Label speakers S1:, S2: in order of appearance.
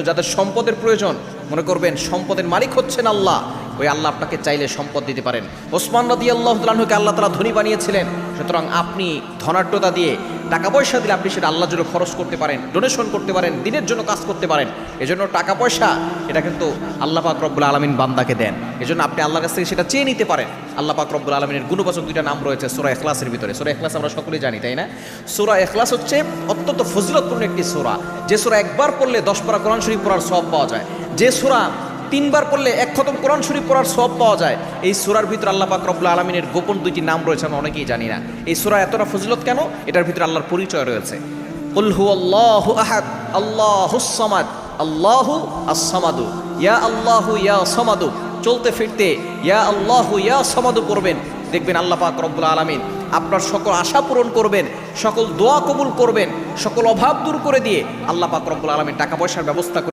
S1: যাদের সম্পদের প্রয়োজন, মনে করবেন সম্পদের মালিক হচ্ছেন আল্লাহ, ওই আল্লাহ আপনাকে চাইলে সম্পদ দিতে পারেন। ওসমান রাদিয়াল্লাহু তাআলা আনহুকে আল্লাহ তাআলা ধনী বানিয়েছিলেন, সুতরাং আপনি ধনাঢ্যতা দিয়ে টাকা পয়সা দিলে আপনি সেটা আল্লাহর জন্য খরচ করতে পারেন, ডোনেশন করতে পারেন, দিনের জন্য কাজ করতে পারেন। এজন্য টাকা পয়সা এটা কিন্তু আল্লাহ পাক রব্বুল আলামিন বান্দাকে দেন, এজন্য আপনি আল্লাহর কাছ থেকে সেটা চেয়ে নিতে পারেন। আল্লাহ পাক রব্বুল আলামিনের গুণবাচক দুইটা নাম রয়েছে সূরা ইখলাসের ভিতরে। সূরা ইখলাস আমরা সকলেই জানি, তাই না? সূরা ইখলাস হচ্ছে অত্যন্ত ফজিলতপূর্ণ একটি সূরা, যে সূরা একবার পড়লে 10 পারা কোরআন শরীফ পড়ার সওয়াব পাওয়া যায়, যে সূরা 3 বার পড়লে 1 খতম কোরআন শরীফ পড়ার সওয়াব পাওয়া যায়। এই সূরার ভিতরে আল্লাহ পাক রব্বুল আলামিনের গোপন দুইটি নাম রয়েছে, আমরা অনেকেই জানি না। এই সূরা এতটা ফজিলত কেন? এটার ভিতরে আল্লাহর পরিচয় রয়েছে। কুল হুয়াল্লাহু আহাদ আল্লাহুস সামাদ আল্লাহু আস-সামাদু, ইয়া আল্লাহু ইয়া সামাদু, চলতে ফিরতে ইয়া আল্লাহু ইয়া সামাদু পড়বেন, দেখবেন আল্লাহ পাক রব্বুল আলামিন আপনার সকল আশা পূরণ করবেন, সকল দোয়া কবুল করবেন, সকল অভাব দূর করে দিয়ে আল্লাহ পাক রব্বুল আলামিন টাকা পয়সার ব্যবস্থা